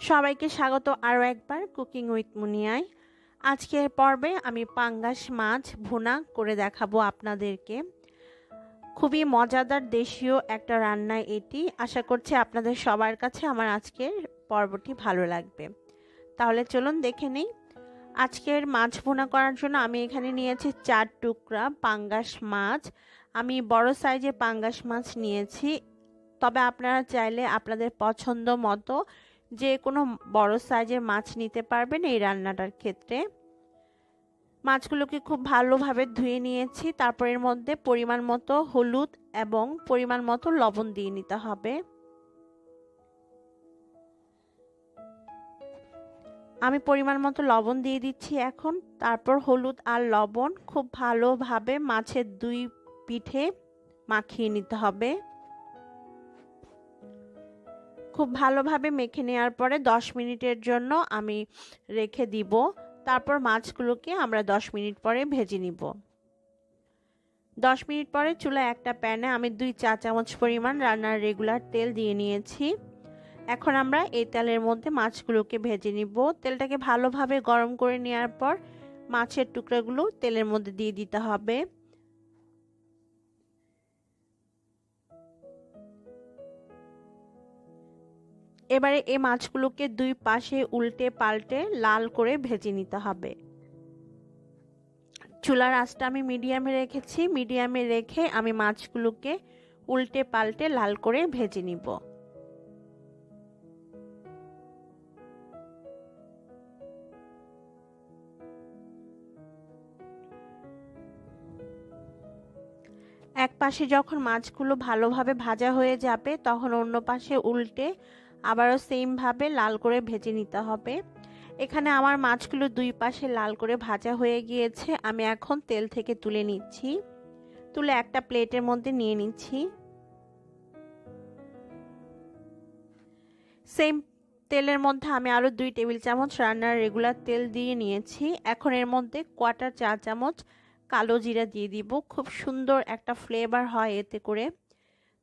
সবাইকে স্বাগত আরও একবার কুকিং উইথ মুনিয়ায়। আজকের পর্বে আমি পাঙ্গাস মাছ ভুনা করে দেখাবো আপনাদেরকে। খুবই মজাদার দেশীয় একটা রান্না এটি। আশা করছি আপনাদের সবার কাছে আমার আজকের পর্বটি ভালো লাগবে। তাহলে চলুন দেখে নিই। আজকের মাছ ভুনা করার জন্য আমি এখানে নিয়েছি 4 টুকরা পাঙ্গাস মাছ। আমি বড় সাইজের পাঙ্গাস মাছ নিয়েছি, তবে আপনারা চাইলে আপনাদের পছন্দ মতো যে কোনো বড় সাইজের মাছ নিতে পারবেন এই রান্নাটার ক্ষেত্রে। মাছগুলোকে খুব ভালোভাবে ধুয়ে নিয়েছি, তারপর এর মধ্যে পরিমাণ মতো হলুদ এবং পরিমাণ মতো লবণ দিয়ে নিতে হবে। আমি পরিমাণ মতো লবণ দিয়ে দিচ্ছি এখন। তারপর হলুদ আর লবণ খুব ভালোভাবে মাছের দুই পিঠে মাখিয়ে নিতে হবে। খুব ভালোভাবে মেখে নেওয়ার পরে 10 মিনিটের জন্য আমি রেখে দিব। তারপর মাছগুলোকে আমরা 10 মিনিট পরে ভেজে নিব। 10 মিনিট পরে চুলায় একটা প্যানে আমি 2 চা চামচ পরিমাণ রান্নার রেগুলার তেল দিয়ে নিয়েছি। এখন আমরা এই তেলের মধ্যে মাছগুলোকে ভেজে নিব। তেলটাকে ভালোভাবে গরম করে নেওয়ার পর মাছের টুকরাগুলো তেলের মধ্যে দিয়ে দিতে হবে। এবারে এই মাছগুলোকে দুই পাশে উল্টে পাল্টে লাল করে ভেজে নিতে হবে। চুলার আঁচটা আমি মিডিয়ামে রেখেছি। মিডিয়ামে রেখে আমি মাছগুলোকে উল্টে পাল্টে লাল করে ভেজে নিব। এক পাশে যখন মাছগুলো ভালোভাবে ভাজা হয়ে যাবে তখন অন্য পাশে উল্টে আবারও সেম ভাবে লাল করে ভেজে নিতে হবে। এখানে আমার মাছগুলো দুই পাশে লাল করে ভাজা হয়ে গিয়েছে। আমি এখন তেল থেকে তুলে নিচ্ছি। তুলে একটা প্লেটের মধ্যে নিয়ে নিচ্ছি। সেম তেলের মধ্যে আমি আরও 2 টেবিল চামচ রান্নার রেগুলার তেল দিয়ে নিয়েছি। এখন এর মধ্যে কোয়ার্টার চা চামচ কালো জিরা দিয়ে দিব। খুব সুন্দর একটা ফ্লেভার হয় এতে করে।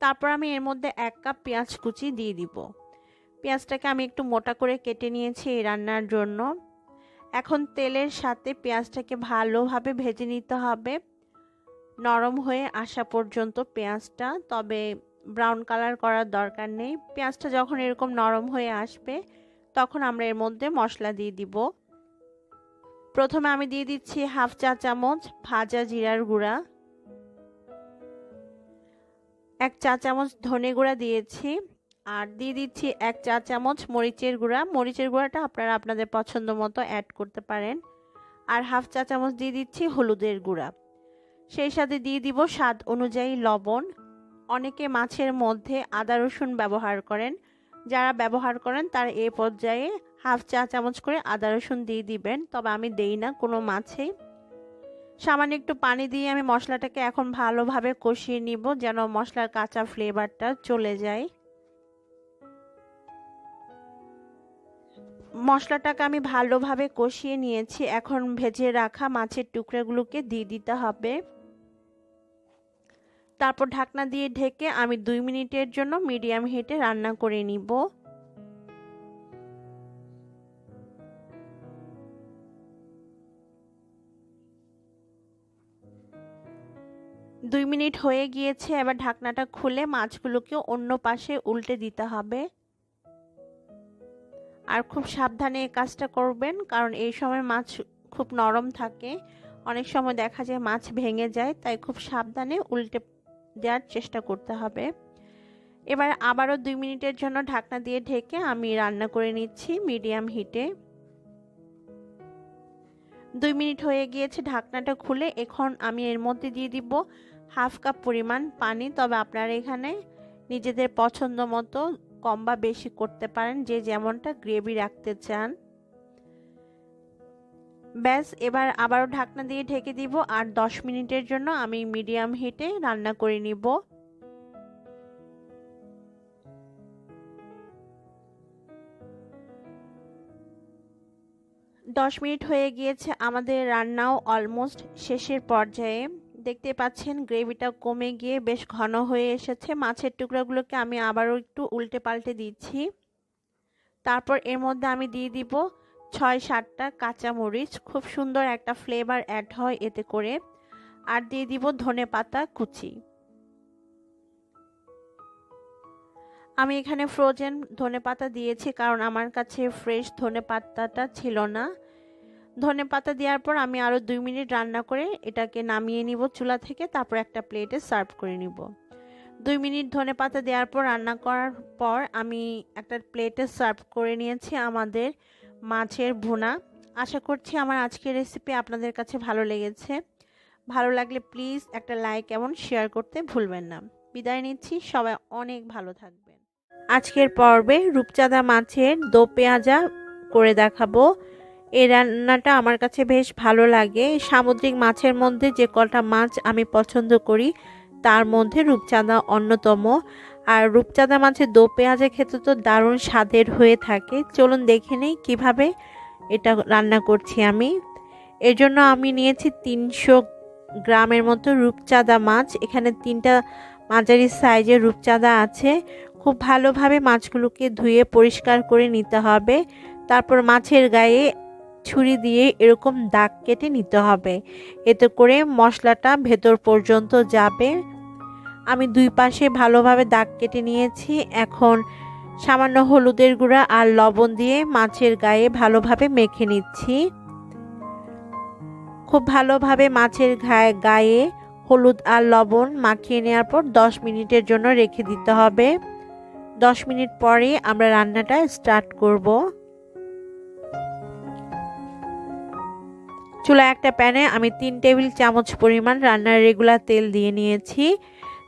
তারপর আমি এর মধ্যে 1 কাপ পেঁয়াজ কুচি দিয়ে দিব। পেঁয়াজটাকে আমি একটু মোটা করে কেটে নিয়েছি এই রান্নার জন্য। এখন তেলের সাথে পেঁয়াজটাকে ভালোভাবে ভেজে নিতে হবে, নরম হয়ে আসা পর্যন্ত পেঁয়াজটা। তবে ব্রাউন কালার করার দরকার নেই। পেঁয়াজটা যখন এরকম নরম হয়ে আসবে তখন আমরা এর মধ্যে মশলা দিয়ে দিব। প্রথমে আমি দিয়ে দিচ্ছি হাফ চা চামচ ভাজা জিরার গুঁড়া, 1 চা চামচ ধনে গুঁড়া দিয়েছি, আর দিয়ে দিচ্ছি 1 চা চামচ মরিচের গুঁড়া। মরিচের গুঁড়াটা আপনারা আপনাদের পছন্দ মতো অ্যাড করতে পারেন। আর হাফ চা চামচ দিয়ে দিচ্ছি হলুদের গুঁড়া। সেই সাথে দিয়ে দিব স্বাদ অনুযায়ী লবণ। অনেকে মাছের মধ্যে আদা রসুন ব্যবহার করেন, যারা ব্যবহার করেন তারা এই পর্যায়ে হাফ চা চামচ করে আদা রসুন দিয়ে দিবেন, তবে আমি দেই না কোনো মাছেই। সামান্য একটু পানি দিয়ে আমি মশলাটাকে এখন ভালোভাবে কষিয়ে নিব, যেন মশলার কাঁচা ফ্লেভারটা চলে যায়। মশলাটাকে আমি ভালোভাবে কষিয়ে নিয়েছি। এখন ভেজে রাখা মাছের টুকরাগুলোকে দিয়ে দিতে হবে। তারপর ঢাকনা দিয়ে ঢেকে আমি 2 মিনিটের জন্য মিডিয়াম হিটে রান্না করে নিব। 2 মিনিট হয়ে গিয়েছে। এবার ঢাকনাটা খুলে মাছগুলোকে অন্য পাশে উল্টে দিতে হবে। আর খুব সাবধানে এই কাজটা করবেন, কারণ এই সময় মাছ খুব নরম থাকে। অনেক সময় দেখা যায় মাছ ভেঙে যায়, তাই খুব সাবধানে উল্টে দেওয়ার চেষ্টা করতে হবে। এবার আবারও 2 মিনিটের জন্য ঢাকনা দিয়ে ঢেকে আমি রান্না করে নিচ্ছি মিডিয়াম হিটে। 2 মিনিট হয়ে গিয়েছে, ঢাকনাটা খুলে এখন আমি এর মধ্যে দিয়ে দিব হাফ কাপ পরিমাণ পানি। তবে আপনারা এখানে নিজেদের পছন্দ মতো কম বা বেশি করতে পারেন, যে যেমনটা গ্রেভি রাখতে চান। ব্যাস, এবার আবারও ঢাকনা দিয়ে ঢেকে দিব আর 10 মিনিটের জন্য আমি মিডিয়াম হিটে রান্না করে নিব। 10 মিনিট হয়ে গিয়েছে, আমাদের রান্নাও অলমোস্ট শেষের পর্যায়ে। দেখতে পাচ্ছেন গ্রেভিটা কমে গিয়ে বেশ ঘন হয়ে এসেছে। মাছের টুকরাগুলোকে আমি আবারও একটু উল্টে পাল্টে দিচ্ছি। তারপর এর মধ্যে আমি দিয়ে দিব ৬-৭টা কাঁচামরিচ, খুব সুন্দর একটা ফ্লেভার অ্যাড হয় এতে করে। আর দিয়ে দিব ধনেপাতা কুচি। আমি এখানে ফ্রোজেন ধনেপাতা দিয়েছি কারণ আমার কাছে ফ্রেশ ধনেপাতাটা ছিল না। ধনেপাতা দেওয়ার পর আমি আরও 2 মিনিট রান্না করে এটাকে নামিয়ে নিব চুলা থেকে, তারপর একটা প্লেটে সার্ভ করে নিব। 2 মিনিট ধনেপাতা দেওয়ার পর রান্না করার পর আমি একটা প্লেটে সার্ভ করে নিয়েছি আমাদের মাছের ভুনা। আশা করছি আমার আজকের রেসিপি আপনাদের কাছে ভালো লেগেছে। ভালো লাগলে প্লিজ একটা লাইক এবং শেয়ার করতে ভুলবেন না। বিদায় নিচ্ছি, সবাই অনেক ভালো থাকবেন। আজকের পর্বে রূপচাঁদা মাছের দো পেঁয়াজা করে দেখাবো। এই রান্নাটা আমার কাছে বেশ ভালো লাগে। সামুদ্রিক মাছের মধ্যে যে কটা মাছ আমি পছন্দ করি তার মধ্যে রূপচাঁদা অন্যতম। আর রূপচাঁদা মাছের দো পেঁয়াজা খেতে তো দারুণ স্বাদের হয়ে থাকে। চলুন দেখে নিই কীভাবে এটা রান্না করছি আমি। এর জন্য আমি নিয়েছি 300 গ্রামের মতো রূপচাঁদা মাছ। এখানে 3টা মাঝারি সাইজের রূপচাঁদা আছে। খুব ভালোভাবে মাছগুলোকে ধুয়ে পরিষ্কার করে নিতে হবে। তারপর মাছের গায়ে ছুরি দিয়ে এরকম দাগ কেটে নিতে হবে, এতে করে মশলাটা ভেতর পর্যন্ত যাবে। আমি 2 পাশে ভালোভাবে দাগ কেটে নিয়েছি। এখন সামান্য হলুদের গুঁড়া আর লবণ দিয়ে মাছের গায়ে ভালোভাবে মেখে নিচ্ছি। খুব ভালোভাবে মাছের গায়ে হলুদ আর লবণ মাখিয়ে নেওয়ার পর 10 মিনিটের জন্য রেখে দিতে হবে। 10 মিনিট পরে আমরা রান্নাটা স্টার্ট করব। চুলা একটা প্যানে আমি 3 টেবিল চামচ পরিমাণ রান্নার রেগুলার তেল দিয়ে নিয়েছি।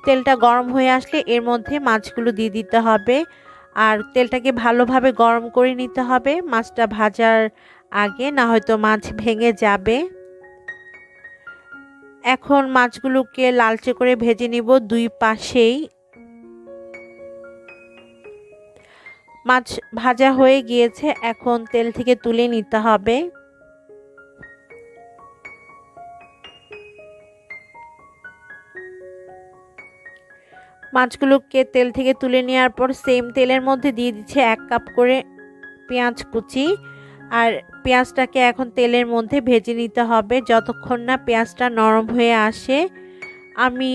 তেলটা গরম হয়ে আসলে এর মধ্যে মাছগুলো দিয়ে দিতে হবে আর তেলটাকে ভালোভাবে গরম করে নিতে হবে মাছটা ভাজার আগে, না হয়তো মাছ ভেঙে যাবে। এখন মাছগুলোকে লালচে করে ভেজে নিব 2 পাশেই। মাছ ভাজা হয়ে গিয়েছে, এখন তেল থেকে তুলে নিতে হবে। মাছগুলোকে তেল থেকে তুলে নেওয়ার পর সেম তেলের মধ্যে দিয়ে দিচ্ছে 1 কাপ করে পেঁয়াজ কুচি। আর পেঁয়াজটাকে এখন তেলের মধ্যে ভেজে নিতে হবে যতক্ষণ না পেঁয়াজটা নরম হয়ে আসে। আমি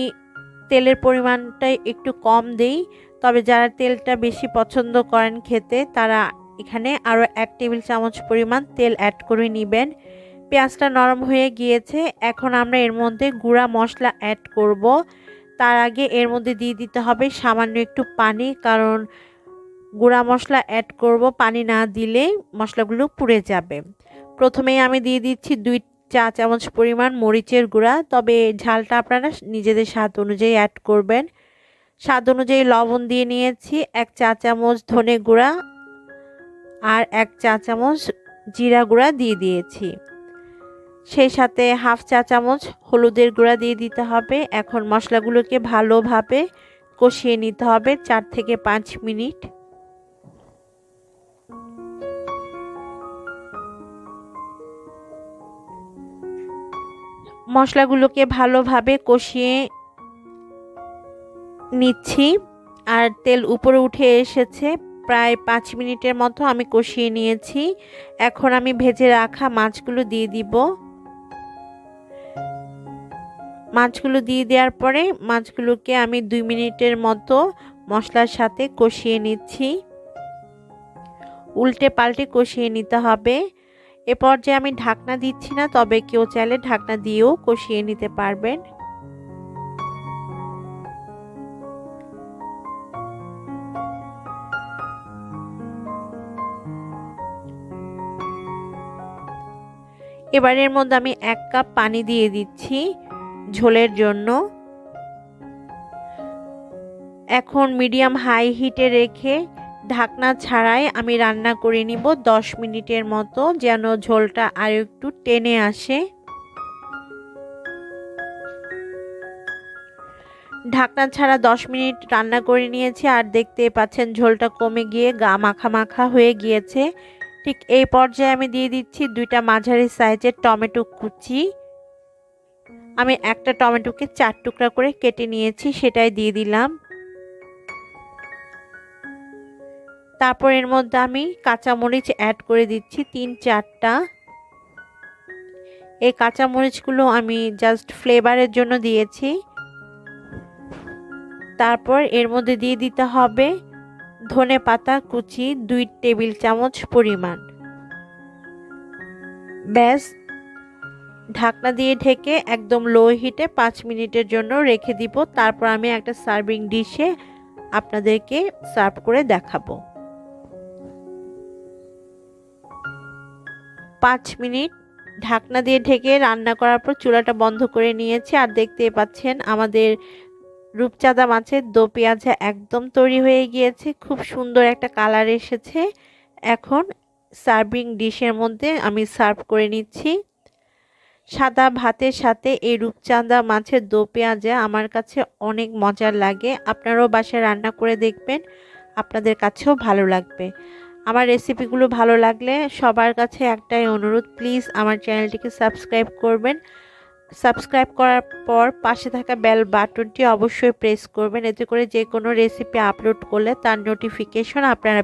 তেলের পরিমাণটা একটু কম দেই, তবে যারা তেলটা বেশি পছন্দ করেন খেতে তারা এখানে আরও 1 টেবিল চামচ পরিমাণ তেল অ্যাড করে নেবেন। পেঁয়াজটা নরম হয়ে গিয়েছে, এখন আমরা এর মধ্যে গুঁড়া মশলা অ্যাড করব। তার আগে এর মধ্যে দিয়ে দিতে হবে সামান্য একটু পানি, কারণ গুঁড়া মশলা অ্যাড করব, পানি না দিলে মশলাগুলো পুড়ে যাবে। প্রথমেই আমি দিয়ে দিচ্ছি 2 চা চামচ পরিমাণ মরিচের গুঁড়া, তবে ঝালটা আপনারা নিজেদের স্বাদ অনুযায়ী অ্যাড করবেন। স্বাদ অনুযায়ী লবণ দিয়ে নিয়েছি, 1 চা চামচ ধনে গুঁড়া আর 1 চা চামচ জিরা গুঁড়া দিয়ে দিয়েছি। সেই সাথে হাফ চা চামচ হলুদের গুঁড়া দিয়ে দিতে হবে। এখন মশলাগুলোকে ভালোভাবে কষিয়ে নিতে হবে 4 থেকে 5 মিনিট। মশলাগুলোকে ভালোভাবে কষিয়ে নিচ্ছি আর তেল উপরে উঠে এসেছে। প্রায় 5 মিনিটের মতো আমি কষিয়ে নিয়েছি। এখন আমি ভেজে রাখা মাছগুলো দিয়ে দিব। মাছগুলো দিয়ে দেওয়ার পরে মাছগুলোকে আমি 2 মিনিটের মতো মশলার সাথে কষিয়ে নিচ্ছি। উল্টে পাল্টে কষিয়ে নিতে হবে। এ পর্যায়ে আমি ঢাকনা দিচ্ছি না, তবে কেউ চাইলে ঢাকনা দিয়েও কষিয়ে নিতে পারবেন। এবারের মধ্যে আমি 1 কাপ পানি দিয়ে দিচ্ছি ঝোলের জন্য। এখন মিডিয়াম হাই হিটে রেখে ঢাকনা ছাড়াই আমি রান্না করে নিব 10 মিনিটের মতো, যেন ঝোলটা আর একটু টেনে আসে। ঢাকনা ছাড়া 10 মিনিট রান্না করে নিয়েছি আর দেখতে পাচ্ছেন ঝোলটা কমে গিয়ে গা মাখা মাখা হয়ে গিয়েছে। ঠিক এই পর্যায়ে আমি দিয়ে দিচ্ছি 2টা মাঝারি সাইজের টমেটো কুচি। আমি একটা টমেটোকে 4 টুকরা করে কেটে নিয়েছি, সেটাই দিয়ে দিলাম। তারপর এর মধ্যে আমি কাঁচামরিচ অ্যাড করে দিচ্ছি 3-4টা। এই কাঁচামরিচগুলো আমি জাস্ট ফ্লেভারের জন্য দিয়েছি। তারপর এর মধ্যে দিয়ে দিতে হবে ধনেপাতা কুচি 2 টেবিল চামচ পরিমাণ। ব্যাস, ঢাকনা দিয়ে ঢেকে একদম লো হিটে 5 মিনিটের জন্য রেখে দিব। তারপর আমি একটা সার্ভিং ডিশে আপনাদেরকে সার্ভ করে দেখাবো। 5 মিনিট ঢাকনা দিয়ে ঢেকে রান্না করার পর চুলাটা বন্ধ করে নিয়েছি। আর দেখতেই পাচ্ছেন আমাদের রূপচাঁদা মাছের দো পেঁয়াজা একদম তৈরি হয়ে গিয়েছে। খুব সুন্দর একটা কালার এসেছে। এখন সার্ভিং ডিশের মধ্যে আমি সার্ভ করে নিচ্ছি। সাদা ভাতের সাথে এই রূপচাঁদা মাছের দো পেঁয়াজা আমার কাছে অনেক মজার লাগে। আপনারাও বাসায় রান্না করে দেখবেন, আপনাদের কাছেও ভালো লাগবে। আমার রেসিপিগুলো ভালো লাগলে সবার কাছে একটাই অনুরোধ, প্লিজ আমার চ্যানেলটিকে সাবস্ক্রাইব করবেন। সাবস্ক্রাইব করার পর পাশে থাকা বেল বাটনটি অবশ্যই প্রেস করবেন, এতে করে যে কোনো রেসিপি আপলোড করলে তার নোটিফিকেশন আপনারা